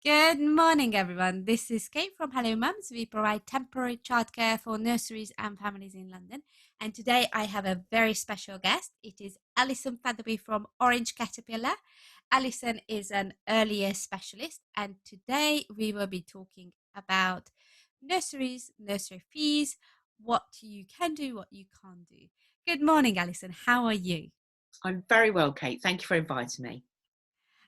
Good morning, everyone. This is Kate from Hello Mums. We provide temporary childcare for nurseries and families in London. And today I have a very special guest. It is Alison Featherbe from Orange Caterpillar. Alison is an early years specialist, and today we will be talking about nurseries, nursery fees, what you can do, what you can't do. Good morning, Alison. How are you? I'm very well, Kate. Thank you for inviting me.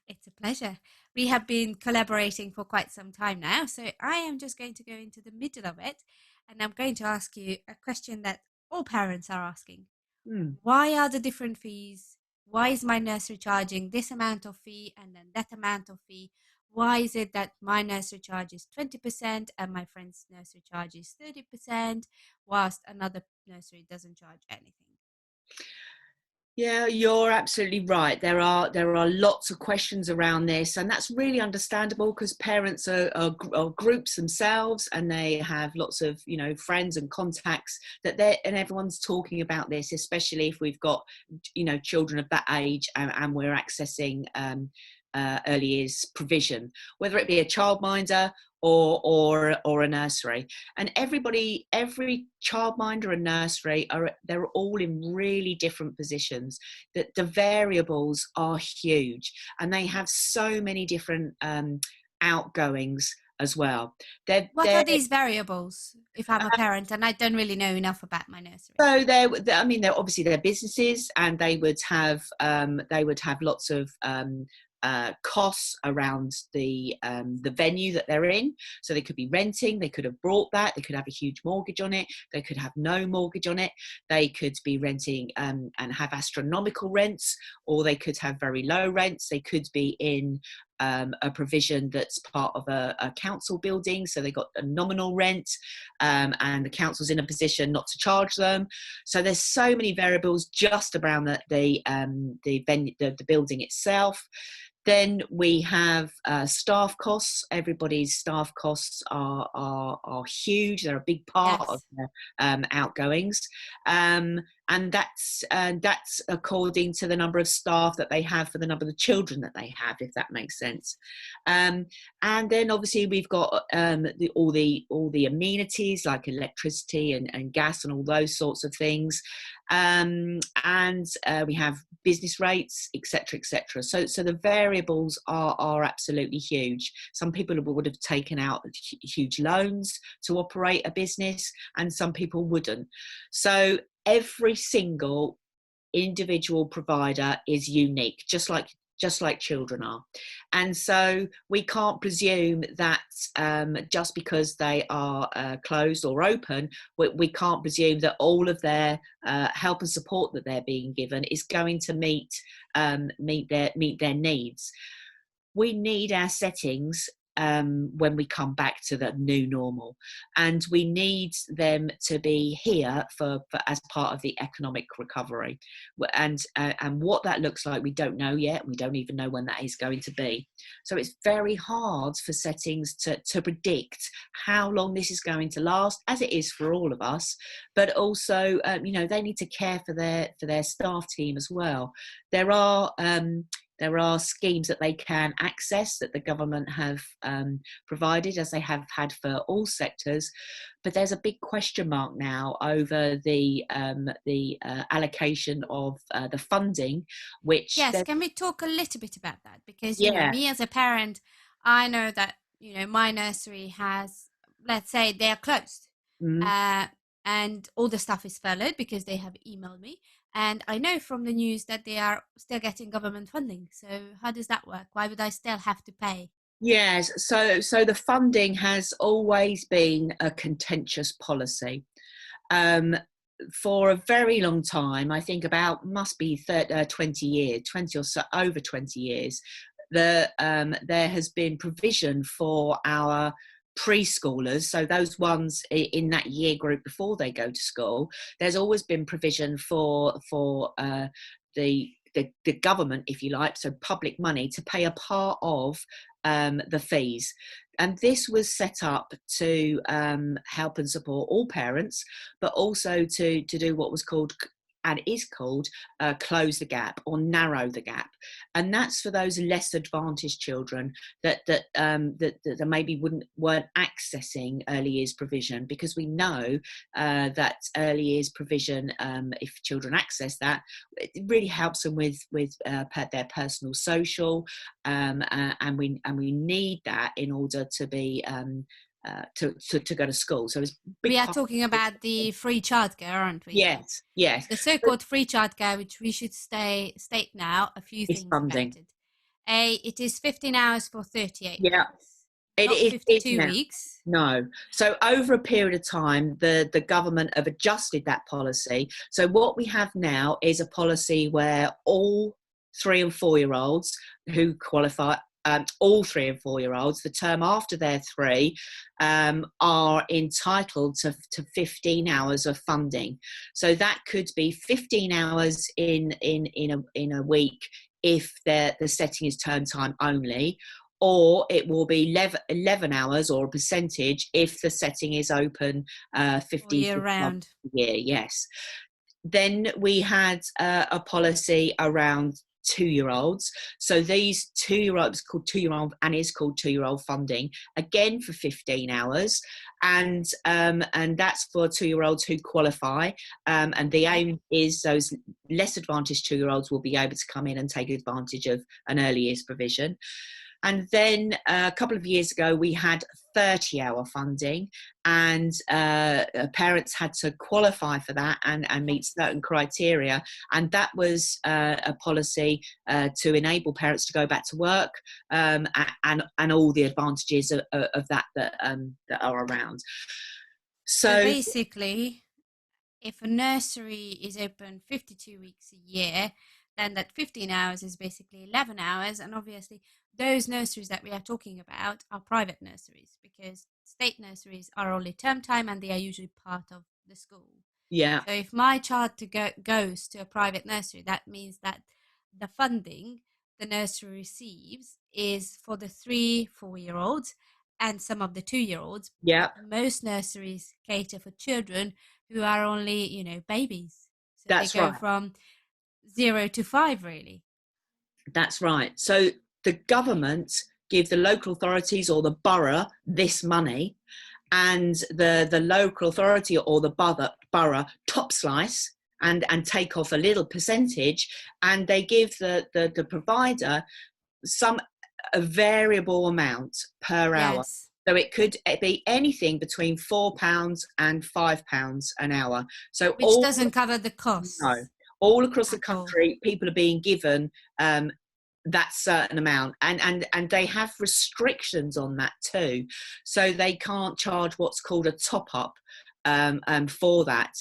It's a pleasure. We have been collaborating for quite some time now, so I am just going to go into the middle of it and I'm going to ask you a question that all parents are asking. Hmm. Why are the different fees? Why is my nursery charging this amount of fee and then that amount of fee? Why is it that my nursery charge is 20% and my friend's nursery charge is 30%, whilst another nursery doesn't charge anything? Yeah, you're absolutely right. There are lots of questions around this, and that's really understandable because parents are groups themselves, and they have lots of friends and contacts and everyone's talking about this, especially if we've got children of that age and we're accessing early years provision, whether it be a childminder or a nursery. And every childminder and nursery they're all in really different positions. That the variables are huge, and they have so many different outgoings as well. What They're are these variables if I'm a parent and I don't really know enough about my nursery? so I mean, they're obviously they're businesses, and they would have lots of costs around the venue that they're in. So they could be renting, they could have bought that, they could have a huge mortgage on it, they could have no mortgage on it, they could be renting and have astronomical rents, or they could have very low rents. They could be in a provision that's part of a council building, so they got a nominal rent, and the council's in a position not to charge them. So there's so many variables just around the venue, the building itself. Then we have staff costs. Everybody's staff costs are huge. They're a big part of Yes. their outgoings, and that's according to the number of staff that they have for the number of children that they have, if that makes sense. Um, and then obviously we've got all the amenities like electricity and gas and all those sorts of things, and we have business rates, etc., etc. So the variables are absolutely huge. Some people would have taken out huge loans to operate a business, and some people wouldn't. So every single individual provider is unique, just like children are. And so we can't presume that just because they are closed or open, we can't presume that all of their help and support that they're being given is going to meet their needs. We need our settings when we come back to the new normal, and we need them to be here for as part of the economic recovery. And what that looks like, we don't know yet. We don't even know when that is going to be. So it's very hard for settings to predict how long this is going to last, as it is for all of us. But also, they need to care for their staff team as well. There are schemes that they can access that the government have provided, as they have had for all sectors, but there's a big question mark now over the allocation of the funding, which Yes, can we talk a little bit about that? Because, yeah. me as a parent, I know that, my nursery has, let's say they are closed. Mm. Uh, and all the stuff is furloughed because they have emailed me. And I know from the news that they are still getting government funding. So how does that work? Why would I still have to pay? Yes, so the funding has always been a contentious policy. Um, for a very long time, I think about must be 20 years, 20 or so, over 20 years, there has been provision for our preschoolers, so those ones in that year group before they go to school. There's always been provision for the government, if you like, so public money, to pay a part of the fees. And this was set up to help and support all parents, but also to do what was called and it is called close the gap or narrow the gap, and that's for those less advantaged children that maybe weren't accessing early years provision, because we know that early years provision, if children access that, it really helps them with their personal social, and we need that in order to be to go to school. So it's a We big are part talking of about the free childcare, aren't we? yes, yes. The But so-called free childcare, which we should state now a few it's things about funding. it. It is 15 hours for 38 Yeah, weeks, not it is 52 now. weeks. No. So over a period of time, the government have adjusted that policy. So what we have now is a policy where all 3 and 4 year olds who qualify, all 3 and 4 year olds, the term after they're three, are entitled to 15 hours of funding. So that could be 15 hours in a week if the setting is term time only, or it will be 11 hours or a percentage if the setting is open All 50 year round. a year. Yes. Then we had a policy around 2 year olds. So these 2 year olds called 2 year old, and is called 2 year old funding, again for 15 hours, and that's for 2 year olds who qualify. And the Okay. aim is those less advantaged 2 year olds will be able to come in and take advantage of an early years provision. And then a couple of years ago, we had 30-hour funding, and parents had to qualify for that and meet Yes. certain criteria. And that was a policy to enable parents to go back to work, and all the advantages of that are around. So So, basically, if a nursery is open 52 weeks a year, then that 15 hours is basically 11 hours. And obviously, those nurseries that we are talking about are private nurseries, because state nurseries are only term time and they are usually part of the school. yeah, So if my child goes to a private nursery, that means that the funding the nursery receives is for the 3, 4 year olds and some of the 2 year olds. yeah, But most nurseries cater for children who are only, babies. So they that's go right. from 0 to 5, really. That's right. So the government give the local authorities or the borough this money, and the local authority or the borough top slice and take off a little percentage, and they give the provider some a variable amount per hour. Yes. So it could be anything between £4 and £5 an hour. So Which doesn't cover the no, costs all across the at all. country, people are being given that certain amount, and they have restrictions on that too. So they can't charge what's called a top up for that.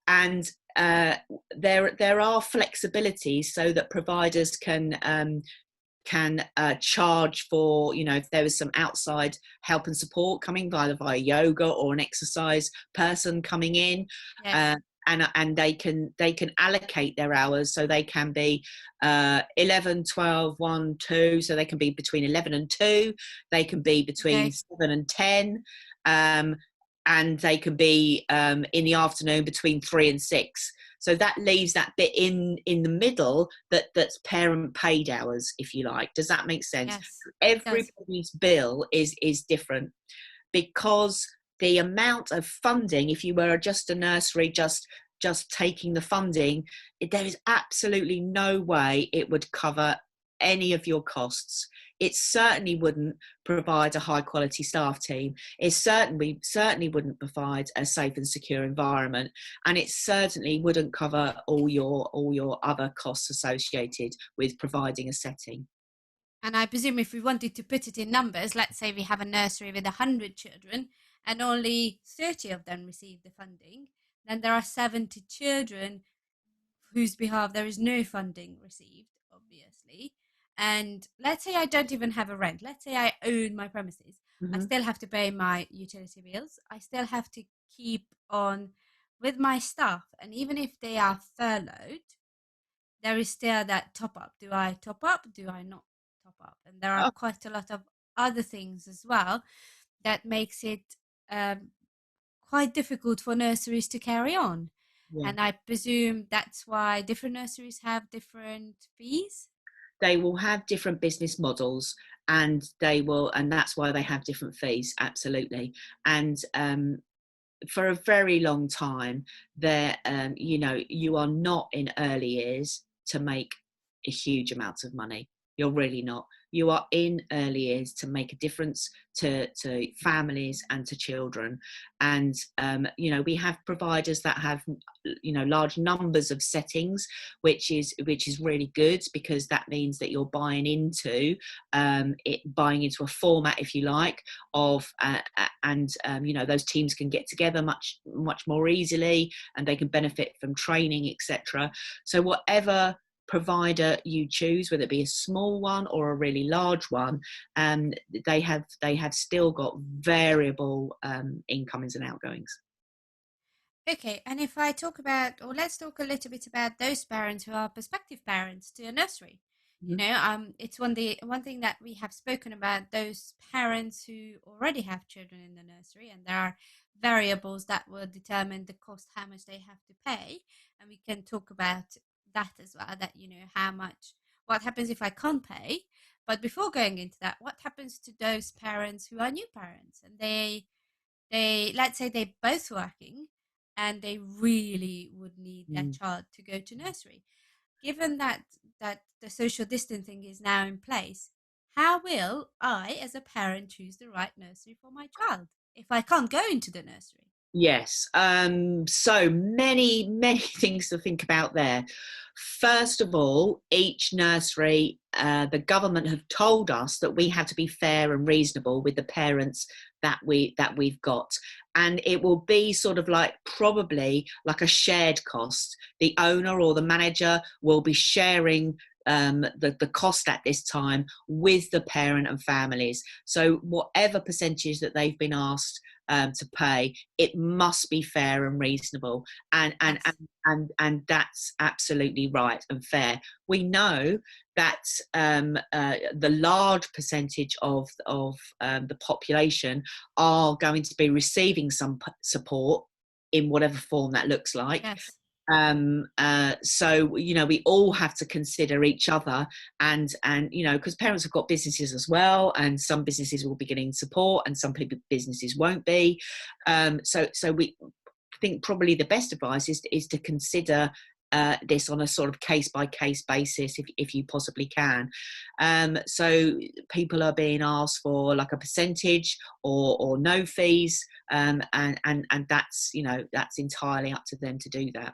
And there are flexibilities so that providers can charge for, if there was some outside help and support coming via yoga or an exercise person coming in, Yes. uh, and they can allocate their hours, so they can be 11, 12, 1, 2, so they can be between 11 and 2, they can be between Okay. 7 and 10, and they can be in the afternoon between 3 and 6. So that leaves that bit in the middle that's parent paid hours, if you like. Does that make sense? Yes. It does. Everybody's bill is different, because the amount of funding, if you were just a nursery, just taking the funding, there is absolutely no way it would cover any of your costs. It certainly wouldn't provide a high quality staff team. It certainly wouldn't provide a safe and secure environment, and it certainly wouldn't cover all your other costs associated with providing a setting. And I presume if we wanted to put it in numbers, let's say we have a nursery with 100 children and only 30 of them receive the funding, then there are 70 children whose behalf there is no funding received, obviously. And let's say I don't even have a rent. Let's say I own my premises. I Mm-hmm. still have to pay my utility bills. I still have to keep on with my staff. And even if they are furloughed, there is still that top up. Do I top up? Do I not top up? And there are Oh, quite a lot of other things as well that makes it quite difficult for nurseries to carry on. Yeah. And I presume that's why different nurseries have different fees. They will have different business models, and that's why they have different fees, absolutely. And for a very long time, there, you are not in early years to make a huge amount of money. You're really not. You are in early years to make a difference to families and to children. And we have providers that have large numbers of settings, which is really good, because that means that you're buying into a format, if you like, of those teams can get together much more easily, and they can benefit from training, etc. So whatever provider you choose, whether it be a small one or a really large one, they have still got variable incomings and outgoings. Okay, and if I talk about, or let's talk a little bit about those parents who are prospective parents to a nursery. Mm-hmm. It's one thing that we have spoken about, those parents who already have children in the nursery, and there are variables that will determine the cost, how much they have to pay, and we can talk about that as well. That how much, what happens if I can't pay. But before going into that, what happens to those parents who are new parents and they let's say they're both working and they really would need their Mm. child to go to nursery, given that the social distancing is now in place, how will I as a parent choose the right nursery for my child if I can't go into the nursery? Yes. So many things to think about there. First of all, each nursery, the government have told us that we have to be fair and reasonable with the parents that we've got, and it will be sort of like, probably like a shared cost. The owner or the manager will be sharing the cost at this time with the parent and families. So whatever percentage that they've been asked to pay, it must be fair and reasonable, and and Yes. and that's absolutely right and fair. We know that the large percentage of the population are going to be receiving some support in whatever form that looks like. Yes. So we all have to consider each other, and because parents have got businesses as well, and some businesses will be getting support and some people businesses won't be. So we think probably the best advice is to consider this on a sort of case by case basis, if you possibly can. So people are being asked for like a percentage or no fees, and that's entirely up to them to do that.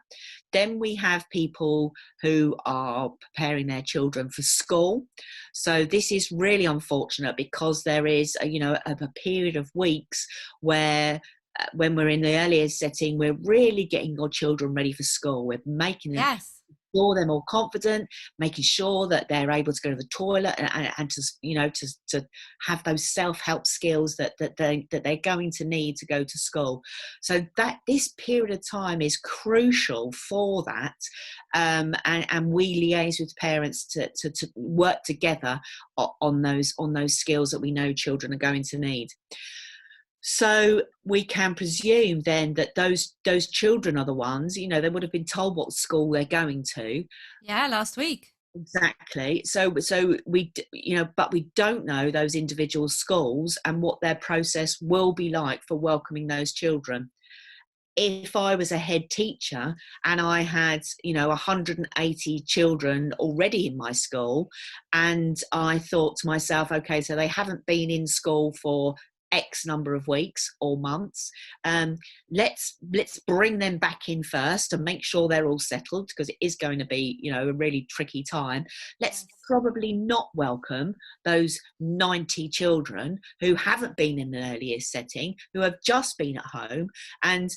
Then we have people who are preparing their children for school. So this is really unfortunate, because there is a period of weeks where when we're in the earlier setting, we're really getting our children ready for school. We're making them Yes. sure they're more confident, making sure that they're able to go to the toilet, and to have those self-help skills that they're going to need to go to school. So that this period of time is crucial for that, and we liaise with parents to work together on those skills that we know children are going to need. So we can presume then that those children are the ones, they would have been told what school they're going to. Yeah, last week. Exactly. So we, but we don't know those individual schools and what their process will be like for welcoming those children. If I was a head teacher and I had 180 children already in my school, and I thought to myself, okay, so they haven't been in school for X number of weeks or months, let's bring them back in first and make sure they're all settled, because it is going to be a really tricky time. Let's Yes. probably not welcome those 90 children who haven't been in an earlier setting, who have just been at home, and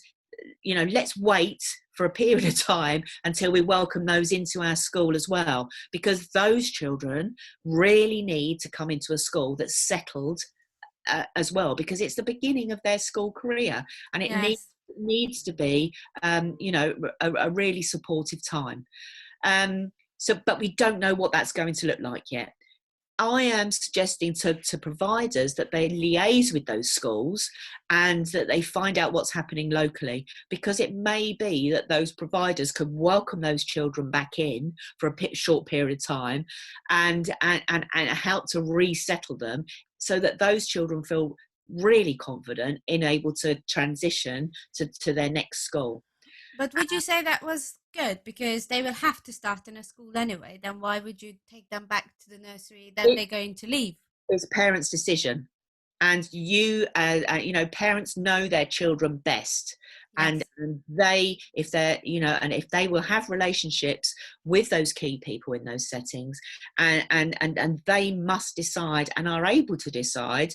let's wait for a period of time until we welcome those into our school as well, because those children really need to come into a school that's settled as well, because it's the beginning of their school career, and it Yes. needs to be a really supportive time. But we don't know what that's going to look like yet. I am suggesting to providers that they liaise with those schools and that they find out what's happening locally, because it may be that those providers could welcome those children back in for a short period of time and help to resettle them so that those children feel really confident in able to transition to their next school. But would you say that was good because they will have to start in a school anyway? Then why would you take them back to the nursery that It they're going to leave? is a parent's decision, and parents know their children best, and, Yes, and they if they're and if they will have relationships with those key people in those settings, and they must decide and are able to decide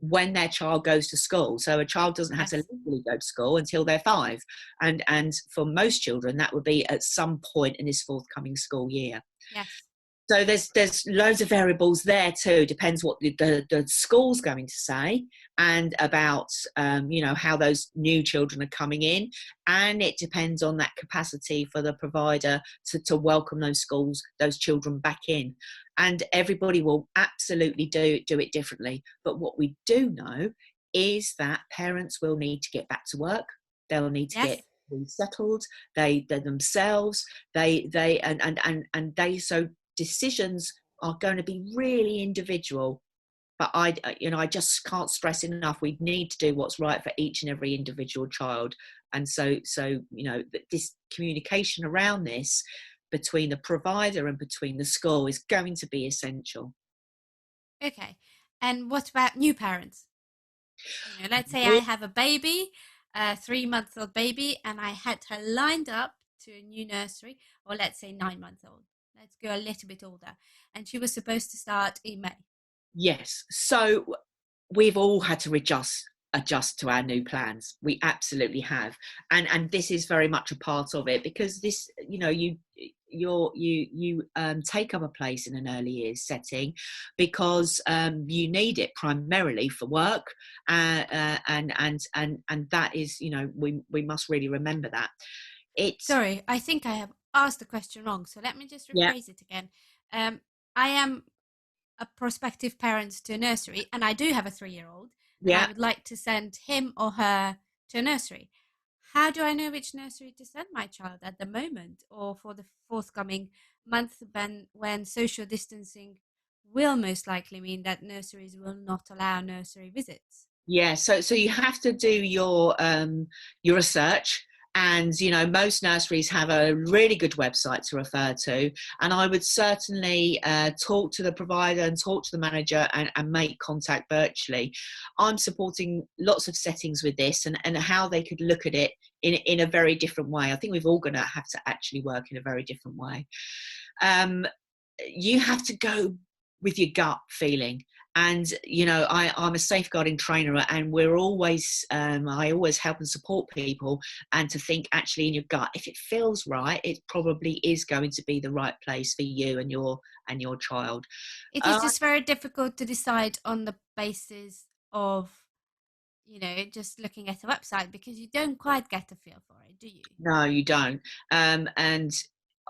when their child goes to school. So a child doesn't have to yes, legally go to school until they're 5, and for most children that would be at some point in this forthcoming school year. yes, So there's loads of variables there too. Depends what the school's going to say, and about how those new children are coming in, and it depends on that capacity for the provider to welcome those children back in. And everybody will absolutely do it differently. But what we do know is that parents will need to get back to work. They'll need to get yes. resettled. They themselves. And they so decisions are going to be really individual, but I just can't stress enough, we need to do what's right for each and every individual child. And so this communication around this between the provider and between the school is going to be essential. Okay. And what about new parents? Let's say I have a baby, a 3 month old baby, and I had her lined up to a new nursery, or let's say 9 months old. Let's go a little bit older. And she was supposed to start in May. Yes, so we've all had to adjust to our new plans. We absolutely have, and this is very much a part of it, because this you take up a place in an early years setting because you need it primarily for work, and that is, we must really remember that it's. Sorry, I think I have asked the question wrong. So let me just Yeah, rephrase it again. Um, I am a prospective parent to a nursery, and I do have a 3 year old, and I yeah. would like to send him or her to a nursery. How do I know which nursery to send my child at the moment or for the forthcoming month when social distancing will most likely mean that nurseries will not allow nursery visits? Yeah, so you have to do your research, and most nurseries have a really good website to refer to, and I would certainly talk to the provider and talk to the manager and make contact virtually. I'm supporting lots of settings with this, and how they could look at it in a very different way. I think we've all going to have to actually work in a very different way. Um, you have to go with your gut feeling, and I'm a safeguarding trainer, and we're always I always help and support people, and to think actually in your gut, if it feels right, it probably is going to be the right place for you and your child. It is uh, just very difficult to decide on the basis of, just looking at a website because you don't quite get a feel for it, do you? no, you don't. And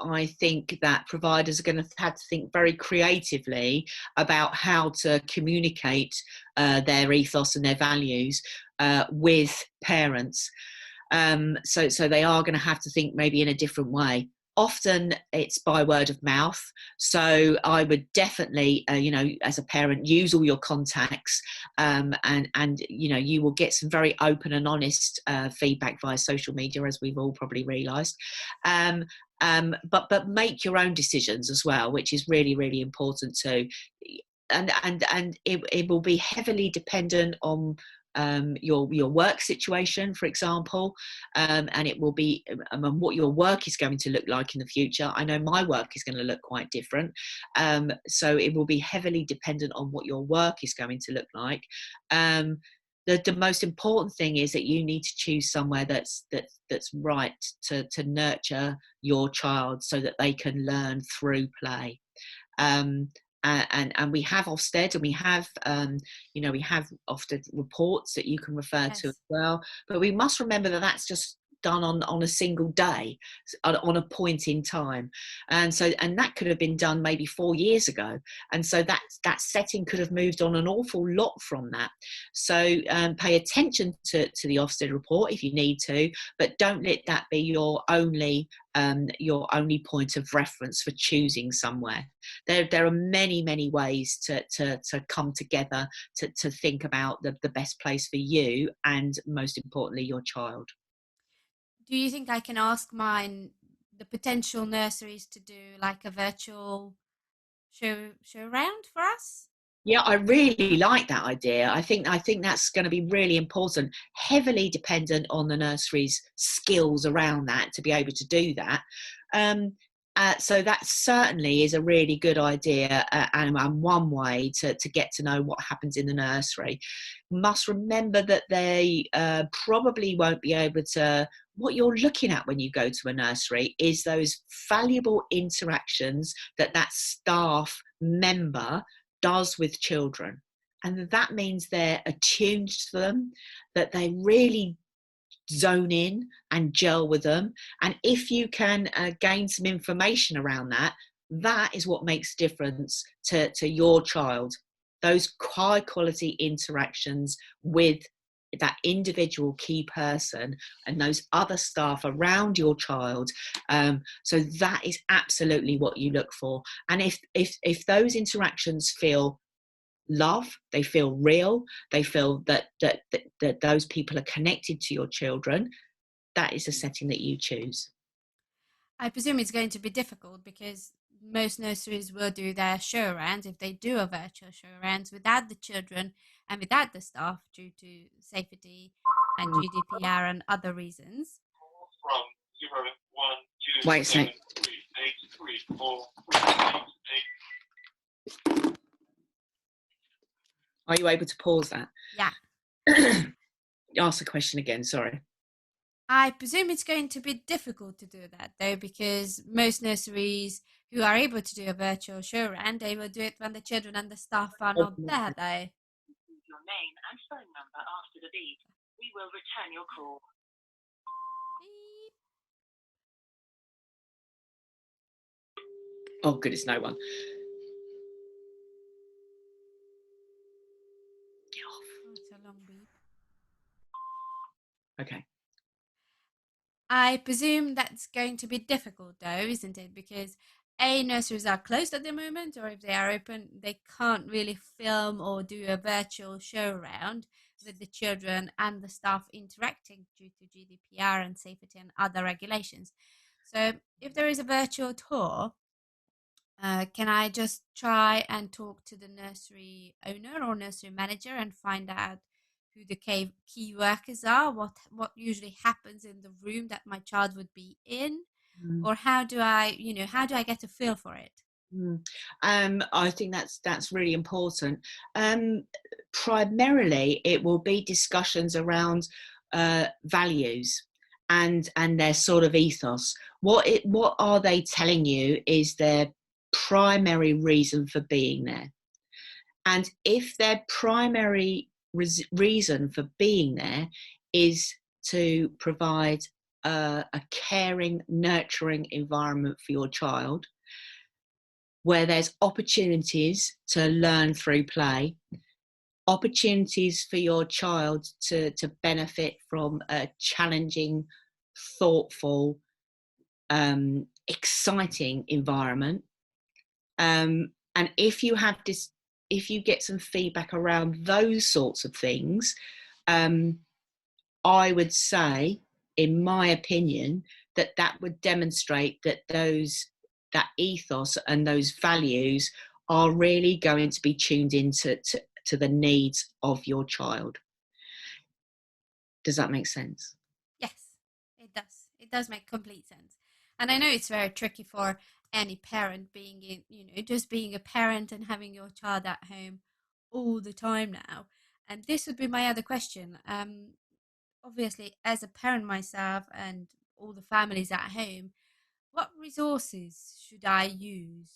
I think that providers are going to have to think very creatively about how to communicate their ethos and their values with parents. So they are going to have to think maybe in a different way. Often it's by word of mouth. So I would definitely, as a parent, use all your contacts, and you will get some very open and honest feedback via social media, as we've all probably realised. But make your own decisions as well, which is really, really important too. And it will be heavily dependent on your work situation, for example, and it will be what your work is going to look like in the future. I know my work is going to look quite different, so it will be heavily dependent on what your work is going to look like. The most important thing is that you need to choose somewhere that's right to nurture your child so that they can learn through play. Um, and we have Ofsted, and we have we have Ofsted reports that you can refer to as Yes. well. But we must remember that that's just done on a single day, on a point in time. And that could have been done maybe 4 years ago, and so that setting could have moved on an awful lot from that. So pay attention to the Ofsted report if you need to, but don't let that be your only point of reference for choosing somewhere. There are many ways to come together to think about the best place for you and, most importantly, your child. Do you think I can ask the potential nurseries to do like a virtual show round for us? Yeah, I really like that idea. I think that's going to be really important, heavily dependent on the nursery's skills around that to be able to do that. Um, so that certainly is a really good idea, and one way to get to know what happens in the nursery. Must remember that they probably won't be able to. What you're looking at when you go to a nursery is those valuable interactions that staff member does with children. And that means they're attuned to them, that they really zone in and gel with them. And if you can gain some information around that, that is what makes a difference to your child. Those high quality interactions with that individual key person and those other staff around your child. So that is absolutely what you look for. And if those interactions feel love, they feel real, they feel that those people are connected to your children, that is a setting that you choose. I presume it's going to be difficult because most nurseries will do their show rounds if they do a virtual show rounds without the children and without the staff due to safety and GDPR and other reasons. From 012 Wait a sec. Are you able to pause that? Yeah. Ask the question again, sorry. I presume it's going to be difficult to do that though, because most nurseries who are able to do a virtual show round, they will do it when the children and the staff are not there though. Your name and phone number after the beep. We will return your call. Beep. Oh, good, it's no one. Get off. Oh, it's a long beep. Okay. I presume that's going to be difficult though, isn't it? Because nurseries are closed at the moment, or if they are open, they can't really film or do a virtual show round with the children and the staff interacting due to GDPR and safety and other regulations. So if there is a virtual tour, can I just try and talk to the nursery owner or nursery manager and find out who the key workers are? What usually happens in the room that my child would be in, Mm. or how do I get a feel for it? Mm. I think that's really important. Primarily, it will be discussions around values and their sort of ethos. What are they telling you is their primary reason for being there? And if their primary reason for being there is to provide a caring, nurturing environment for your child, where there's opportunities to learn through play, opportunities for your child to benefit from a challenging, thoughtful, exciting environment. And if you get some feedback around those sorts of things, I would say, in my opinion, that would demonstrate that ethos and those values are really going to be tuned into to the needs of your child. Does that make sense? Yes, it does. It does make complete sense. And I know it's very tricky for any parent being in, just being a parent and having your child at home all the time now. And this would be my other question. Obviously, as a parent myself and all the families at home, what resources should I use?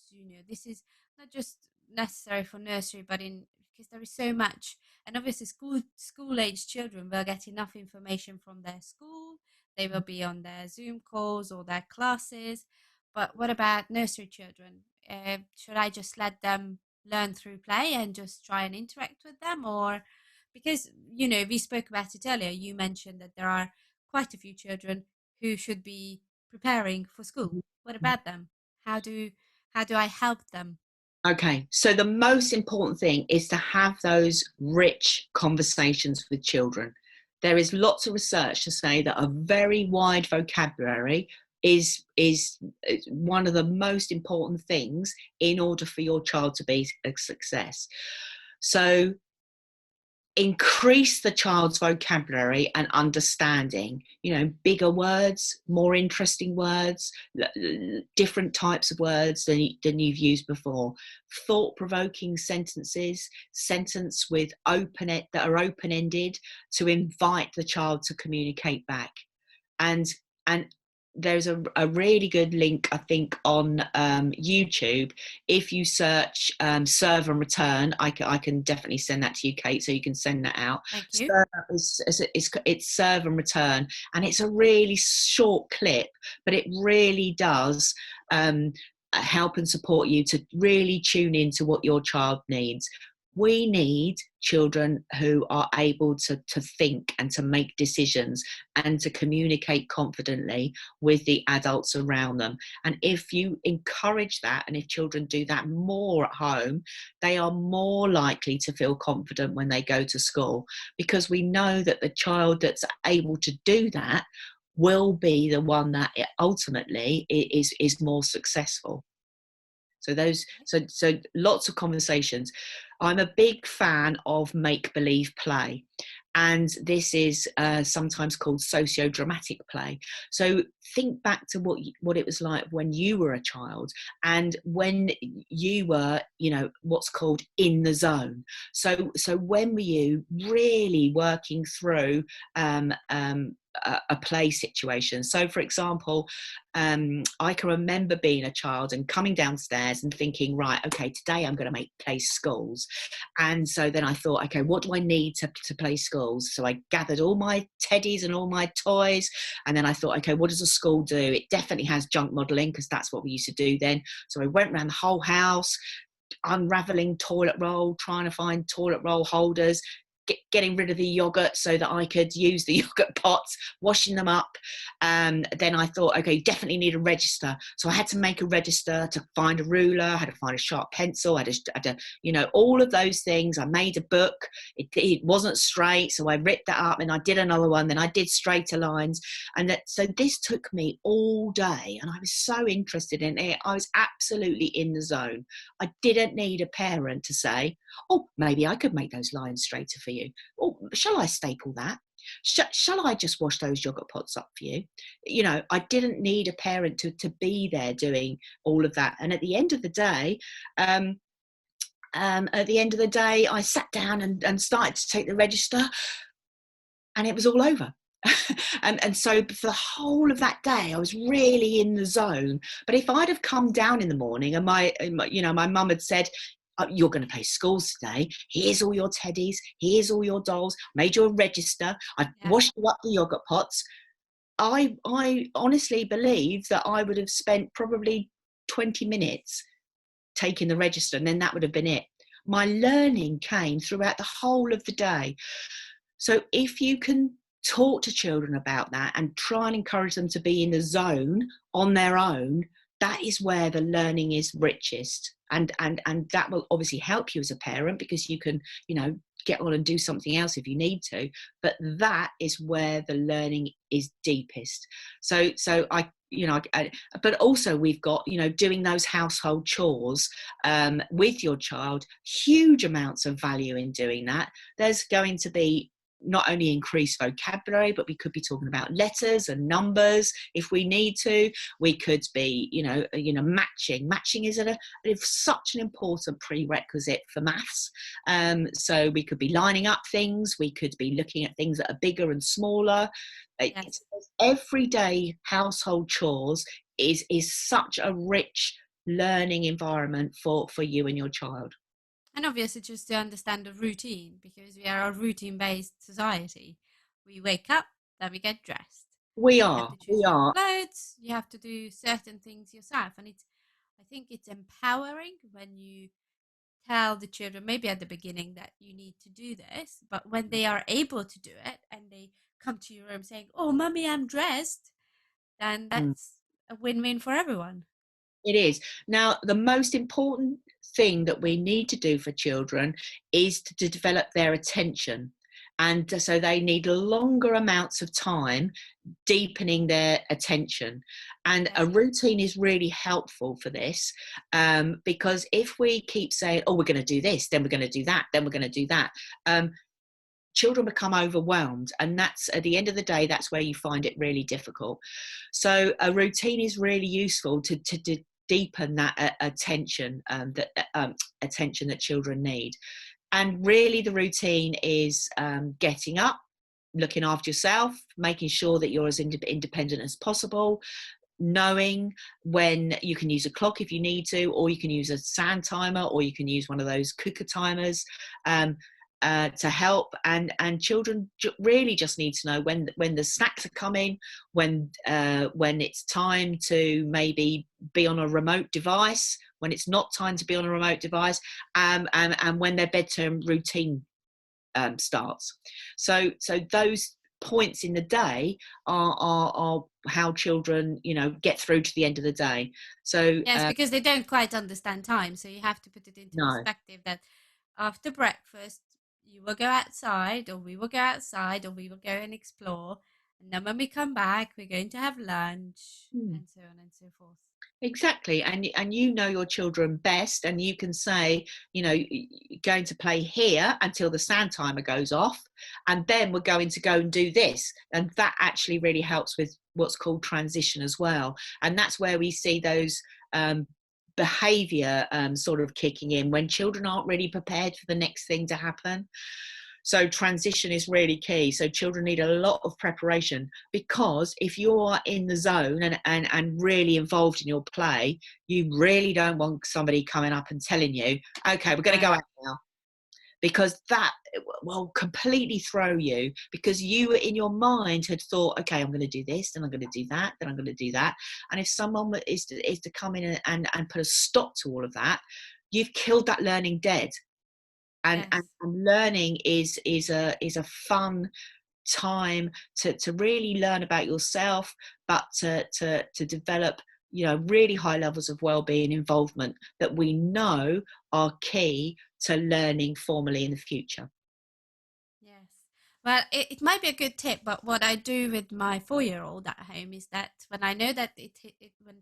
This is not just necessary for nursery, but in because there is so much, and obviously school age children will get enough information from their school. They will be on their Zoom calls or their classes. But what about nursery children? Should I just let them learn through play and just try and interact with them? Or because, we spoke about it earlier, you mentioned that there are quite a few children who should be preparing for school. What about them? How do I help them? Okay, so the most important thing is to have those rich conversations with children. There is lots of research to say that a very wide vocabulary is one of the most important things in order for your child to be a success. So increase the child's vocabulary and understanding, bigger words, more interesting words, different types of words than you've used before, thought-provoking sentences, sentence with that are open-ended to invite the child to communicate back. And there's a really good link, I think, on YouTube. If you search serve and return, I can definitely send that to you, Kate, so you can send that out. Thank you. It's serve and return, and it's a really short clip, but it really does help and support you to really tune into what your child needs. We need children who are able to think and to make decisions and to communicate confidently with the adults around them. And if you encourage that, and if children do that more at home, they are more likely to feel confident when they go to school, because we know that the child that's able to do that will be the one that ultimately is more successful. So lots of conversations. I'm a big fan of make-believe play, and this is sometimes called socio-dramatic play. So think back to what it was like when you were a child, and when you were, what's called in the zone. So when were you really working through a play situation? So, for example, I can remember being a child and coming downstairs and thinking, right, okay, today I'm going to play schools. And so then I thought, okay, what do I need to play schools? So I gathered all my teddies and all my toys, and then I thought, okay, what does a school do? It definitely has junk modelling, because that's what we used to do then. So I went around the whole house, unraveling toilet roll, trying to find toilet roll holders, getting rid of the yogurt so that I could use the yogurt pots, washing them up. Then I thought, okay, definitely need a register. So I had to make a register, to find a ruler, I had to find a sharp pencil, I had to all of those things. I made a book. It wasn't straight, so I ripped that up and I did another one. Then I did straighter lines. So this took me all day, and I was so interested in it. I was absolutely in the zone. I didn't need a parent to say, oh, maybe I could make those lines straighter for you. Oh, shall I staple that? Shall I just wash those yogurt pots up for you? I didn't need a parent to be there doing all of that. And at the end of the day, I sat down and started to take the register, and it was all over. and so for the whole of that day, I was really in the zone. But if I'd have come down in the morning and my mum had said, you're going to play schools today, here's all your teddies, here's all your dolls, made you a register, I've washed you up the yogurt pots, I honestly believe that I would have spent probably 20 minutes taking the register, and then that would have been it. My learning came throughout the whole of the day. So if you can talk to children about that and try and encourage them to be in the zone on their own, that is where the learning is richest. And that will obviously help you as a parent, because you can, get on and do something else if you need to. But that is where the learning is deepest. So but also we've got, doing those household chores with your child, huge amounts of value in doing that. There's going to be not only increased vocabulary, but we could be talking about letters and numbers if we need to. We could be, matching. Matching is such an important prerequisite for maths. So we could be lining up things. We could be looking at things that are bigger and smaller. Yes. Everyday household chores is such a rich learning environment for you and your child. And obviously, just to understand the routine, because we are a routine-based society. We wake up, then we get dressed. We You have are. to choose We your are. clothes. You have to do certain things yourself, and I think it's empowering when you tell the children maybe at the beginning that you need to do this, but when they are able to do it and they come to your room saying, "Oh, mummy, I'm dressed," then Mm. that's a win-win for everyone. It is. Now, the most important thing that we need to do for children is to develop their attention. And so they need longer amounts of time deepening their attention. And Yes. a routine is really helpful for this, because if we keep saying, oh, we're going to do this, then we're going to do that, then we're going to do that, children become overwhelmed, and that's at the end of the day, that's where you find it really difficult. So a routine is really useful to deepen that attention, attention that children need. And really the routine is getting up, looking after yourself, making sure that you're as independent as possible, knowing when you can use a clock if you need to, or you can use a sand timer, or you can use one of those cooker timers, to help. And children really just need to know when the snacks are coming, when it's time to maybe be on a remote device, when it's not time to be on a remote device, and when their bedtime routine starts. So those points in the day are how children, get through to the end of the day. So Yes, because they don't quite understand time, so you have to put it into no. perspective that after breakfast you will go outside, or we will go outside, or we will go and explore, and then when we come back we're going to have lunch, Hmm. and so on and so forth. Exactly. And you know your children best, and you can say, going to play here until the sand timer goes off, and then we're going to go and do this. And that actually really helps with what's called transition as well. And that's where we see those behavior sort of kicking in when children aren't really prepared for the next thing to happen. So transition is really key. So children need a lot of preparation, because if you're in the zone and really involved in your play, you really don't want somebody coming up and telling you, okay, we're going to go out now. Because that will completely throw you, because you in your mind had thought, okay, I'm going to do this, then I'm going to do that, then I'm going to do that. And if someone is to come in and put a stop to all of that, you've killed that learning dead. And, Yes. and learning is a fun time to really learn about yourself, but to develop really high levels of well-being involvement that we know are key to learning formally in the future. Yes. Well, it might be a good tip, but what I do with my 4-year-old at home is that when I know that when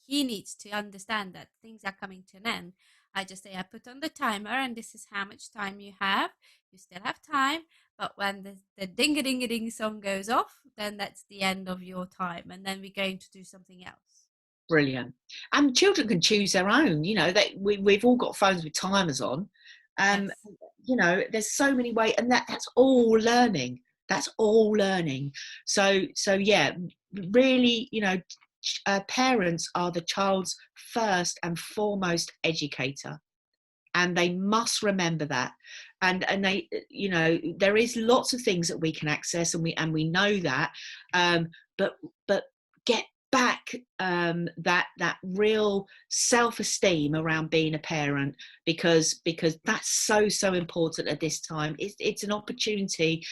he needs to understand that things are coming to an end, I just say, I put on the timer and this is how much time you have. You still have time, but when the ding a ding a ding song goes off, then that's the end of your time, and then we're going to do something else. Brilliant. And children can choose their own. We've all got phones with timers on. um Yes. there's so many ways, and that's all learning. That's all learning. So yeah, really, parents are the child's first and foremost educator, and they must remember that. And they, there is lots of things that we can access, and we know that, but get back that real self-esteem around being a parent, because that's so important at this time. It's an opportunity,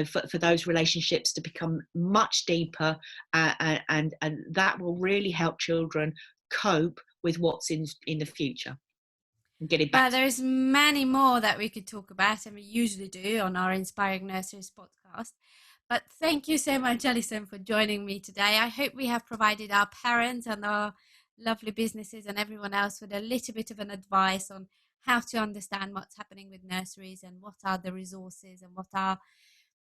for those relationships to become much deeper, and that will really help children cope with what's in the future, and get it back Well, to. there's many more that we could talk about, and we usually do on our Inspiring Nurseries podcast. But thank you so much, Alison, for joining me today. I hope we have provided our parents and our lovely businesses and everyone else with a little bit of an advice on how to understand what's happening with nurseries, and what are the resources, and what are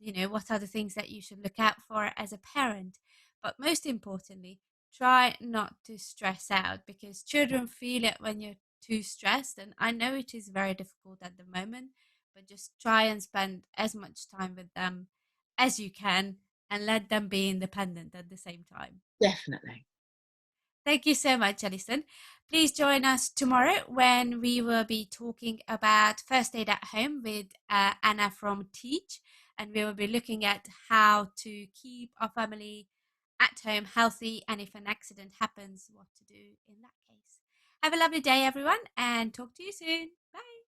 the things that you should look out for as a parent. But most importantly, try not to stress out, because children feel it when you're too stressed. And I know it is very difficult at the moment, but just try and spend as much time with them as you can, and let them be independent at the same time. Definitely. Thank you so much, Alison. Please join us tomorrow when we will be talking about first aid at home with Anna from Teach, and we will be looking at how to keep our family at home, healthy, and if an accident happens, what to do in that case. Have a lovely day, everyone, and talk to you soon. Bye.